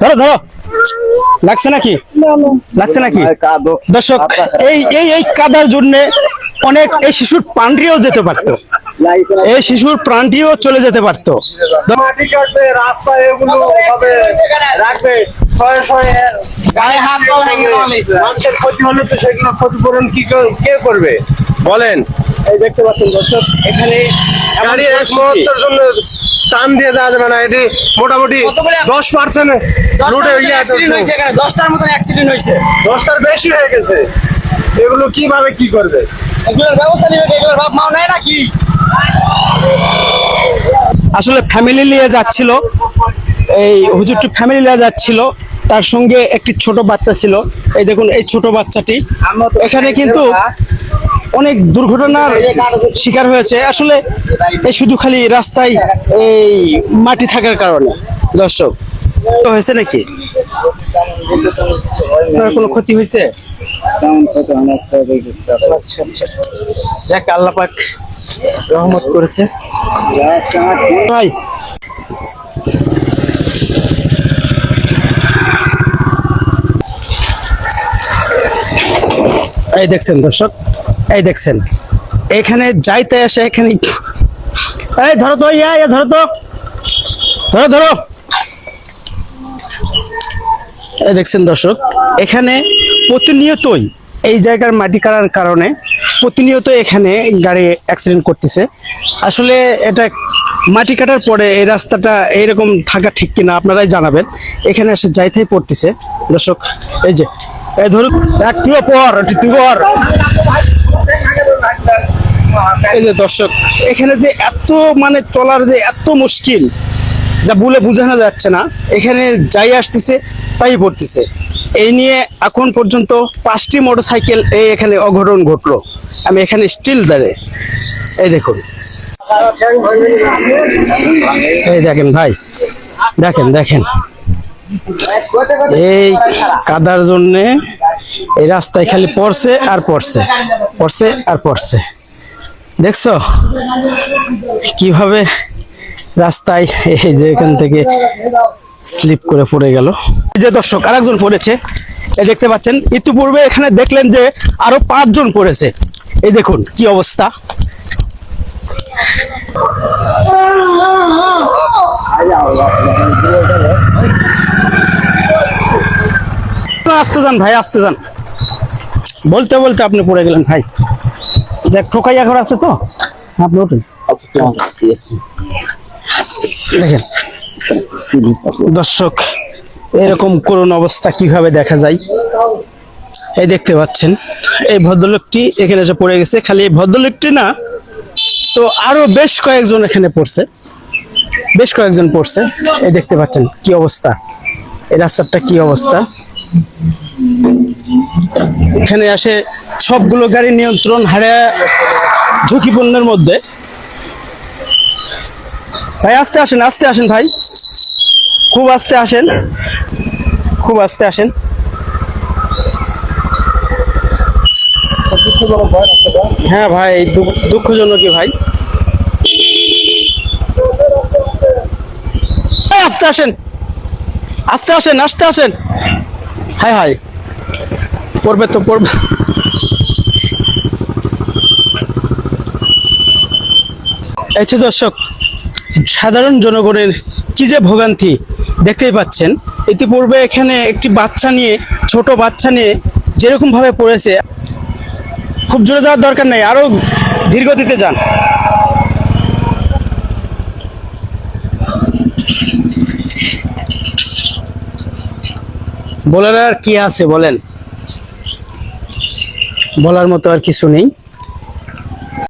ধরো ধরো, লাগছে নাকি? লাগছে নাকি? দর্শক, এই এই এই কাদার জন্য অনেক এই শিশুর প্রাণটিও যেতে পারতো, এই শিশুর প্রাণটিও চলে যেতে পারতো। মাটি কাটবে, রাস্তায় এগুলো হবে রাখবে, শয়ে শয়ে মানুষের ক্ষতি হলে তো সেগুলো ক্ষতিপূরণ কে করবে বলেন? এই দেখতে পাচ্ছেন দর্শক, এখানে গাড়ি 170 জন্য টান দিয়ে দেওয়া যাবে না। এটি মোটামুটি 10% রোডে 10টার মতন অ্যাক্সিডেন্ট হয়েছে, 10টার বেশি হয়ে গেছে। এগুলো কিভাবে কি করবে? এগুলোর ব্যবস্থা নিবে, এগুলোর বাপ মাও নেয় নাকি? আসলে ফ্যামিলি নিয়ে যাচ্ছিল, এই হুজুরটি ফ্যামিলি নিয়ে যাচ্ছিল, তার সঙ্গে একটি ছোট বাচ্চা ছিল। এই দেখুন এই ছোট বাচ্চাটি এখানে কিন্তু অনেক দুর্ঘটনার শিকার হয়েছে। আসলে এই শুধু খালি রাস্তায় এই মাটি থাকার কারণে। দর্শক, হয়েছে নাকি কোনো ক্ষতি হয়েছে? যাক, আল্লাহ পাক রহমত করেছে। ভাই এই দেখছেন দর্শক, এই দেখছেন এখানে যাইতে আসে, এখানে এই ধরো তো, ধরো তো, ধরো ধরো। এই দেখছেন দর্শক, এখানে প্রতিনিয়তই এই জায়গার মাটি কাটার কারণে প্রতিনিয়ত এখানে গাড়ি অ্যাক্সিডেন্ট করতেছে। আসলে এটা মাটি কাটার পরে এই রাস্তাটা এইরকম থাকা ঠিক কিনা আপনারাই জানাবেন। এখানে এসে যাইতেই পড়তেছে দর্শক। এই যে এই ধরুন, একটু পর এই যে দর্শক, এখানে যে এত মানে চলার যে এত মুশকিল, যা বলে বোঝানো যাচ্ছে না। এখানে যাই আসতেছে তাই পড়তেছে। এই নিয়ে এখন পর্যন্ত 5টি মোটরসাইকেল এই এখানে অঘটন ঘটলো। আমি এখানে স্টিল দাঁড়িয়ে, এই দেখুন, এই দেখেন ভাই, দেখেন দেখেন এই কাদার জন্যে এই রাস্তায় খালি পড়ছে আর পড়ছে, পড়ছে আর পড়ছে। দেখছো কিভাবে রাস্তায় এই যে এখান থেকে স্লিপ করে পড়ে গেল। এই যে দর্শক, আরেকজন পড়েছে, এই দেখতে পাচ্ছেন। ইতিপূর্বে এখানে দেখলেন যে আরো 5 জন পড়েছে। এই দেখুন কি অবস্থা। আসতে যান ভাই, আসতে যান। বলতে বলতে আপনি পড়ে গেলেন ভাই। দেখ, ঠোকাইয়া ঘর আছে তো, আপনি ওঠেন। দেখেন দর্শক, এরকম করুণ অবস্থা কিভাবে দেখা যায়। এই দেখতে পাচ্ছেন এই ভদ্রলোকটি এখানে এসে পড়ে গেছে। খালি এই ভদ্রলোকটি না, তো আরো বেশ কয়েকজন এখানে পড়ছে, বেশ কয়েকজন পড়ছে। এই দেখতে পাচ্ছেন কি অবস্থা, এই রাস্তাটা কি অবস্থা। এখানে আসে সবগুলো গাড়ি নিয়ন্ত্রণ হারিয়ে ঝুঁকিপূর্ণের মধ্যে। ভাই আস্তে আসেন, আস্তে আসেন ভাই, খুব আস্তে আসেন, খুব আস্তে আসেন। হ্যাঁ ভাই, দুঃখজনক কি ভাই। আস্তে আসেন, আস্তে আসেন, আস্তে আসেন। হাই হাই, পড়বে তো পড়বে। এই তো দর্শক, সাধারণ জনগণের কি যে ভোগান্তি দেখতেই পাচ্ছেন। ইতিপূর্বে এখানে একটি বাচ্চা নিয়ে, ছোট বাচ্চা নিয়ে যেরকম ভাবে পড়েছে, খুব জোরে যাওয়ার দরকার নেই, আরো ধীর গতিতে যান। বলার আর কি আছে বলেন, বলার মতো আর কিছু নেই।